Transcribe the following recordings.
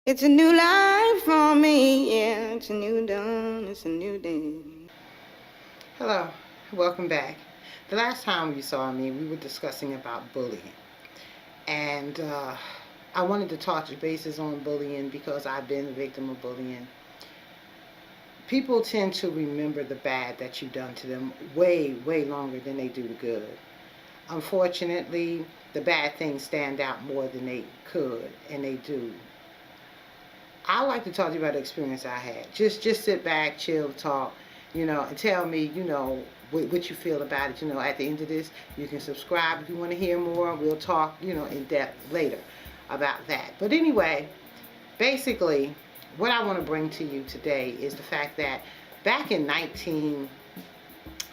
It's a new life for me, yeah, it's a new dawn, it's a new day. Hello, welcome back. The last time you saw me, we were discussing about bullying. And I wanted to touch bases on bullying because I've been a victim of bullying. People tend to remember the bad that you've done to them way, way longer than they do the good. Unfortunately, the bad things stand out more than they could, and they do. I like to talk to you about the experience I had. Just sit back, chill, talk, and tell me, what you feel about it. At the end of this, you can subscribe if you want to hear more. We'll talk, in depth later about that. But anyway, basically, what I want to bring to you today is the fact that back in I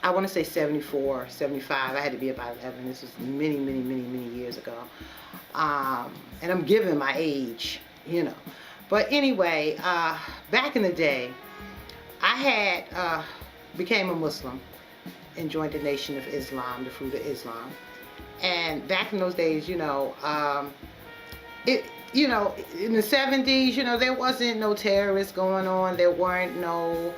want to say 74, 75, I had to be about 11. This was many, many, many, many years ago. And I'm giving my age. But anyway, back in the day, I had became a Muslim and joined the Nation of Islam, the Fruit of Islam. And back in those days, in the 70s, there wasn't no terrorists going on. There weren't no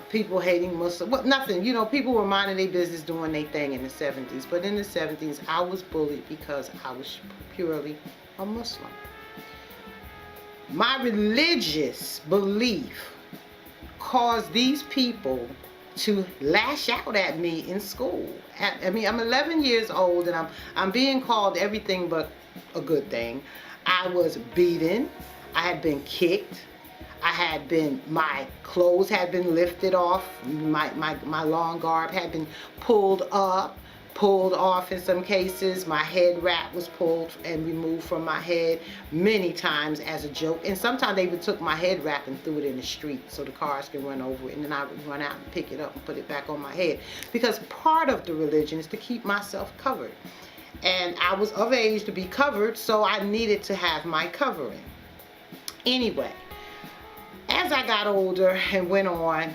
people hating Muslims. Well, nothing. People were minding their business, doing their thing in the 70s. But in the 70s, I was bullied because I was purely a Muslim. My religious belief caused these people to lash out at me in school. I'm 11 years old and I'm being called everything but a good thing. I was beaten. I had been kicked. My clothes had been lifted off. My long garb had been pulled off in some cases. My head wrap was pulled and removed from my head many times as a joke. And sometimes they even took my head wrap and threw it in the street so the cars could run over it. And then I would run out and pick it up and put it back on my head. Because part of the religion is to keep myself covered. And I was of age to be covered, so I needed to have my covering. Anyway, as I got older and went on,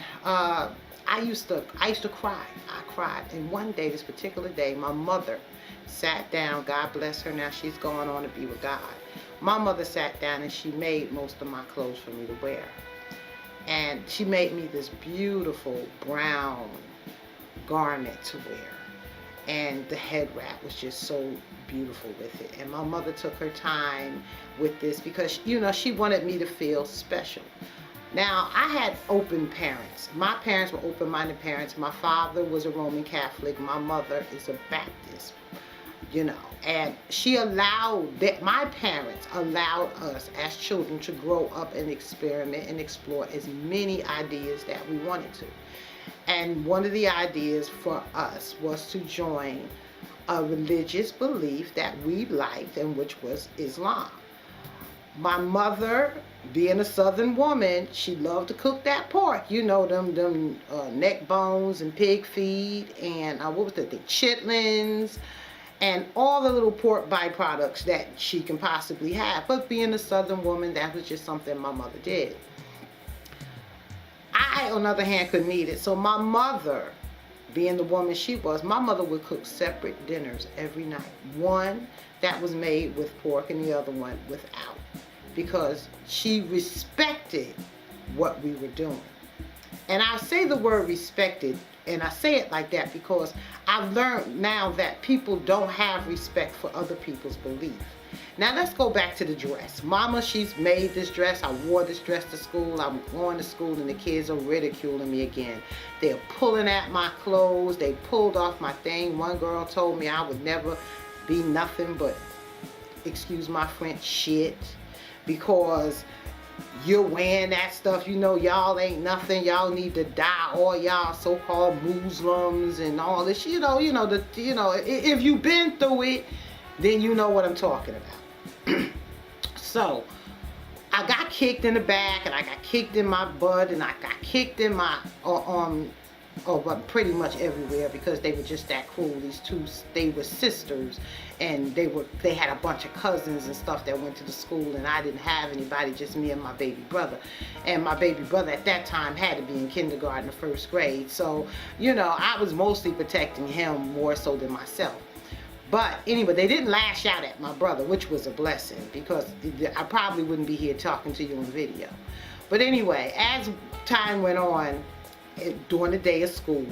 I used to cry. I cried. And one day, this particular day, my mother sat down. God bless her. Now she's going on to be with God. My mother sat down and she made most of my clothes for me to wear. And she made me this beautiful brown garment to wear. And the head wrap was just so beautiful with it. And my mother took her time with this because, she wanted me to feel special. Now, I had open parents. My parents were open-minded parents. My father was a Roman Catholic. My mother is a Baptist, And my parents allowed us as children to grow up and experiment and explore as many ideas that we wanted to. And one of the ideas for us was to join a religious belief that we liked, and which was Islam. My mother, being a Southern woman, she loved to cook that pork. Them neck bones and pig feet and the chitlins and all the little pork byproducts that she can possibly have. But being a Southern woman, that was just something my mother did. I, on the other hand, couldn't eat it. So my mother, being the woman she was, my mother would cook separate dinners every night. One that was made with pork and the other one without. Because she respected what we were doing. And I say the word respected, and I say it like that because I've learned now that people don't have respect for other people's belief. Now let's go back to the dress. Mama, she's made this dress. I wore this dress to school. I'm going to school and the kids are ridiculing me again. They're pulling at my clothes. They pulled off my thing. One girl told me I would never be nothing but, excuse my French, shit. Because you're wearing that stuff, y'all ain't nothing. Y'all need to die, all y'all so-called Muslims and all this. If you've been through it, then you know what I'm talking about. So, I got kicked in the back, and I got kicked in my butt, and I got kicked in my but pretty much everywhere because they were just that cruel. These two, they were sisters, and they had a bunch of cousins and stuff that went to the school, and I didn't have anybody, just me and my baby brother. And my baby brother at that time had to be in kindergarten or first grade. So, I was mostly protecting him more so than myself. But anyway, they didn't lash out at my brother, which was a blessing, because I probably wouldn't be here talking to you on video. But anyway, as time went on, during the day of school,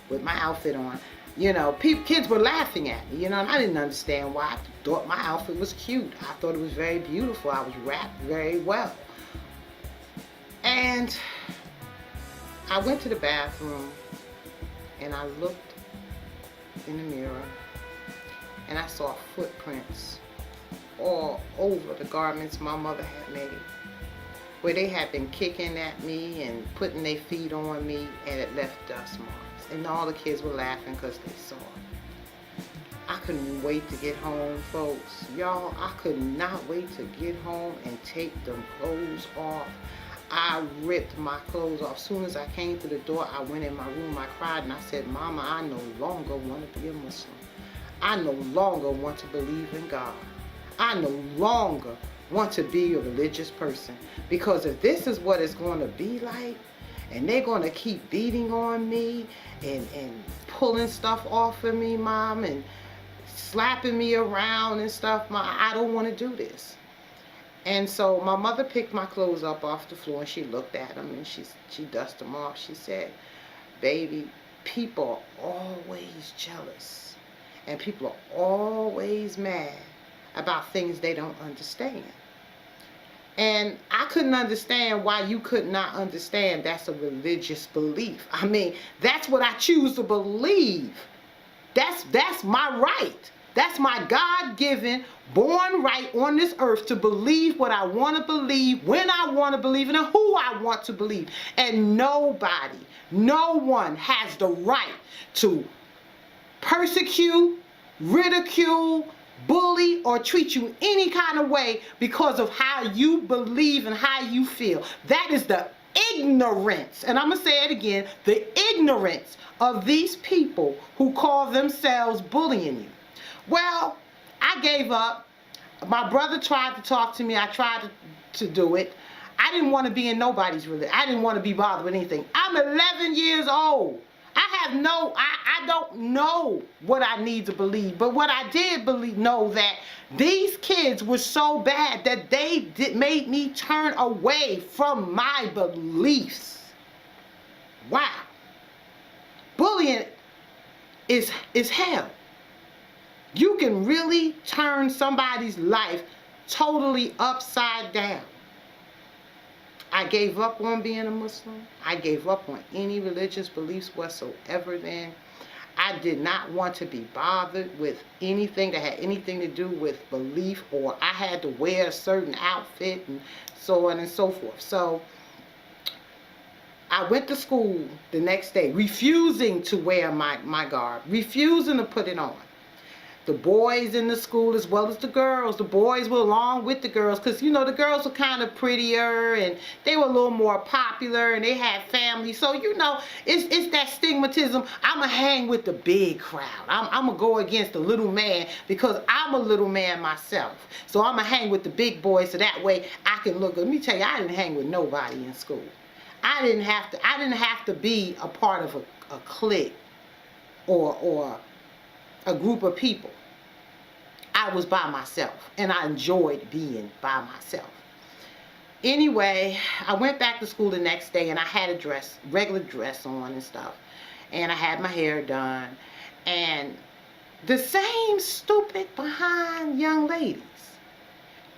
with my outfit on, you know, kids were laughing at me, you know, and I didn't understand why. I thought my outfit was cute. I thought it was very beautiful. I was wrapped very well. And I went to the bathroom, and I looked in the mirror, and I saw footprints all over the garments my mother had made, where they had been kicking at me and putting their feet on me, and it left dust marks. And all the kids were laughing because they saw it. I couldn't wait to get home, folks. Y'all, I could not wait to get home and take them clothes off. I ripped my clothes off. As soon as I came through the door, I went in my room, I cried, and I said, Mama, I no longer want to be a Muslim. I no longer want to believe in God. I no longer want to be a religious person. Because if this is what it's going to be like, and they're going to keep beating on me and pulling stuff off of me, Mom, and slapping me around and stuff, Mom, I don't want to do this. And so my mother picked my clothes up off the floor, and she looked at them, and she dusted them off. She said, baby, people are always jealous, and people are always mad about things they don't understand. And I couldn't understand why you could not understand that's a religious belief. I mean, that's what I choose to believe. That's my right. That's my God-given, born right on this earth to believe what I want to believe, when I want to believe, and who I want to believe. And nobody, no one has the right to persecute, ridicule, bully, or treat you any kind of way because of how you believe and how you feel. That is the ignorance, and I'm going to say it again, the ignorance of these people who call themselves bullying you. Well, I gave up. My brother tried to talk to me. I tried to do it. I didn't want to be in nobody's religion. I didn't want to be bothered with anything. I'm 11 years old. I don't know what I need to believe, but what I did know that these kids were so bad that they made me turn away from my beliefs. Wow. Bullying is hell. You can really turn somebody's life totally upside down. I gave up on being a Muslim. I gave up on any religious beliefs whatsoever then. I did not want to be bothered with anything that had anything to do with belief, or I had to wear a certain outfit and so on and so forth. So I went to school the next day, refusing to wear my garb, refusing to put it on. The boys in the school as well as the girls. The boys were along with the girls because, you know, the girls were kind of prettier and they were a little more popular and they had families. So, you know, it's that stigmatism. I'm going to hang with the big crowd. I'm going to go against the little man because I'm a little man myself. So I'm going to hang with the big boys so that way I can look. Let me tell you, I didn't hang with nobody in school. I didn't have to be a part of a clique or a group of people. I was by myself, and I enjoyed being by myself. Anyway, I went back to school the next day, and I had a dress, regular dress on and stuff, and I had my hair done, and the same stupid behind young ladies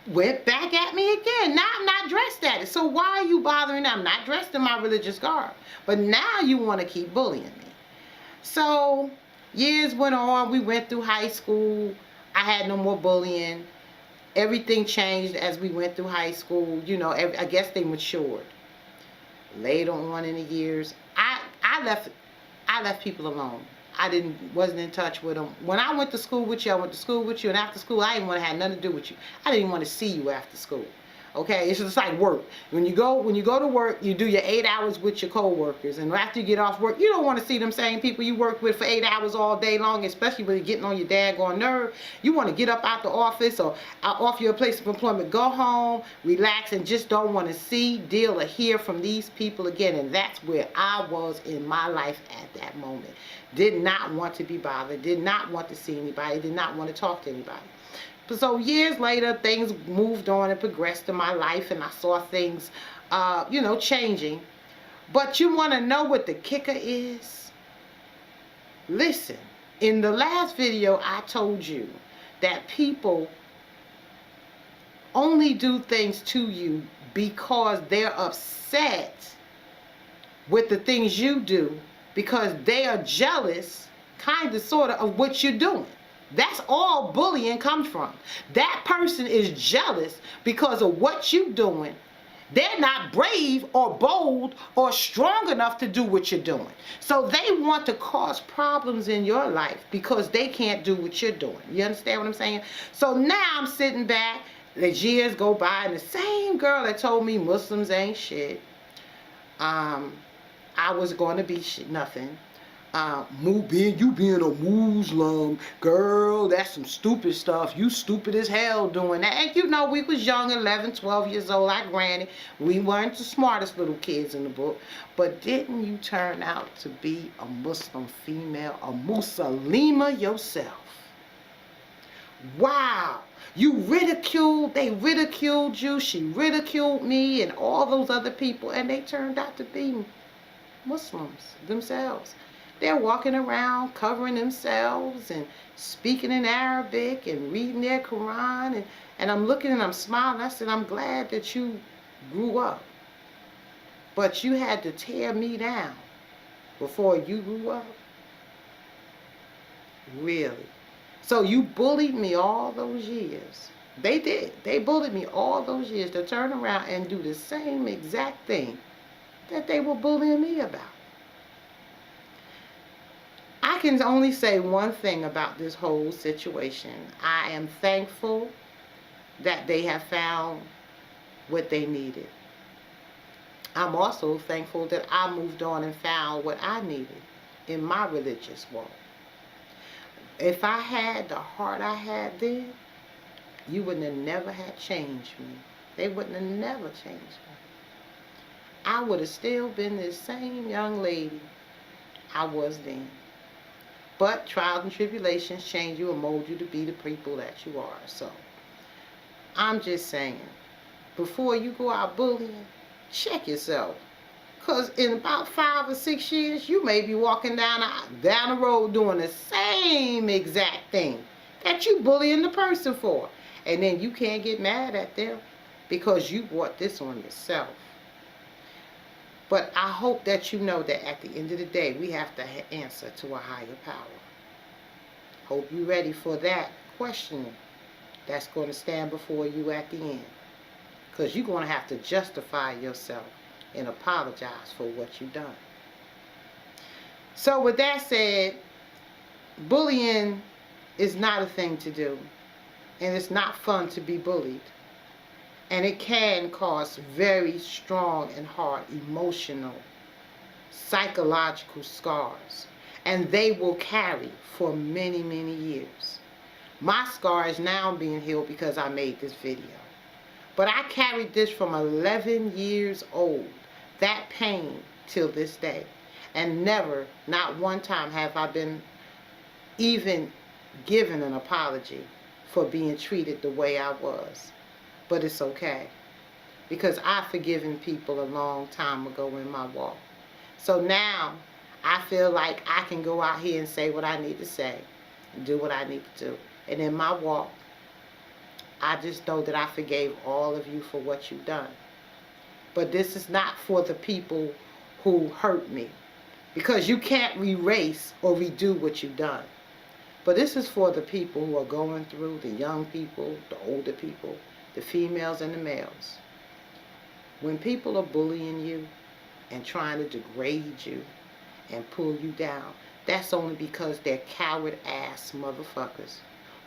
went back at me again. Now I'm not dressed at it, so why are you bothering them? I'm not dressed in my religious garb, but now you want to keep bullying me. So years went on. We went through high school. I had no more bullying. Everything changed as we went through high school. You know, I guess they matured. Later on in the years, I left people alone. I wasn't in touch with them. When I went to school with you, I went to school with you, and after school, I didn't want to have nothing to do with you. I didn't even want to see you after school. Okay, it's just like work. When you go to work, you do your 8 hours with your coworkers, and after you get off work, you don't want to see them same people you work with for 8 hours all day long, especially when you're getting on your daggone nerve. You want to get up out the office or out off your place of employment, go home, relax, and just don't want to see, deal, or hear from these people again. And that's where I was in my life at that moment. Did not want to be bothered, did not want to see anybody, did not want to talk to anybody. So years later, things moved on and progressed in my life, and I saw things, changing. But you want to know what the kicker is? Listen, in the last video, I told you that people only do things to you because they're upset with the things you do, because they are jealous, kind of, sort of what you're doing. That's all bullying comes from. That person is jealous because of what you're doing. They're not brave or bold or strong enough to do what you're doing. So they want to cause problems in your life because they can't do what you're doing. You understand what I'm saying? So now I'm sitting back, as years go by, and the same girl that told me Muslims ain't shit, I was going to be nothing. You being a Muslim, girl, that's some stupid stuff. You stupid as hell doing that. And we was young, 11, 12 years old, like Granny. We weren't the smartest little kids in the book. But didn't you turn out to be a Muslim female, a Muslima yourself? Wow. They ridiculed you, she ridiculed me, and all those other people, and they turned out to be Muslims themselves. They're walking around covering themselves and speaking in Arabic and reading their Quran. And I'm looking and I'm smiling. I said, I'm glad that you grew up. But you had to tear me down before you grew up. Really. So you bullied me all those years. They did. They bullied me all those years to turn around and do the same exact thing that they were bullying me about. I can only say one thing about this whole situation. I am thankful that they have found what they needed. I'm also thankful that I moved on and found what I needed in my religious walk. If I had the heart I had then, you wouldn't have never had changed me. They wouldn't have never changed me. I would have still been this same young lady I was then. But trials and tribulations change you and mold you to be the people that you are. So, I'm just saying, before you go out bullying, check yourself. Because in about 5 or 6 years, you may be walking down the road doing the same exact thing that you bullying the person for. And then you can't get mad at them because you brought this on yourself. But I hope that you know that at the end of the day, we have to answer to a higher power. Hope you're ready for that questioning that's going to stand before you at the end. Because you're going to have to justify yourself and apologize for what you've done. So with that said, bullying is not a thing to do. And it's not fun to be bullied. And it can cause very strong and hard emotional, psychological scars. And they will carry for many, many years. My scar is now being healed because I made this video. But I carried this from 11 years old, that pain, till this day. And never, not one time, have I been even given an apology for being treated the way I was. But it's okay, because I've forgiven people a long time ago in my walk. So now I feel like I can go out here and say what I need to say and do what I need to do. And in my walk, I just know that I forgave all of you for what you've done. But this is not for the people who hurt me, because you can't erase or redo what you've done. But this is for the people who are going through, the young people, the older people, the females and the males. When people are bullying you and trying to degrade you and pull you down, that's only because they're coward ass motherfuckers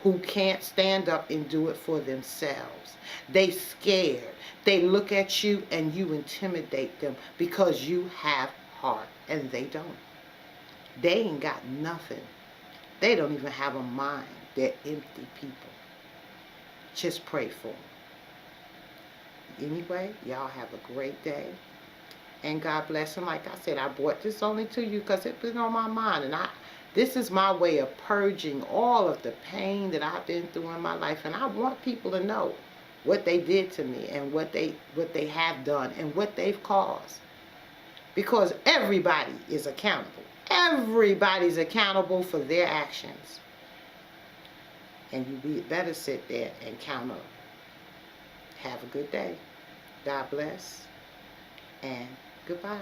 who can't stand up and do it for themselves. They scared. They look at you and you intimidate them because you have heart and they don't. They ain't got nothing. They don't even have a mind. They're empty people. Just pray for them. Anyway, y'all have a great day. And God bless them. Like I said, I brought this only to you because it's been on my mind. And this is my way of purging all of the pain that I've been through in my life. And I want people to know what they did to me and what they have done and what they've caused. Because everybody is accountable. Everybody's accountable for their actions. And you better sit there and count up. Have a good day. God bless. And goodbye.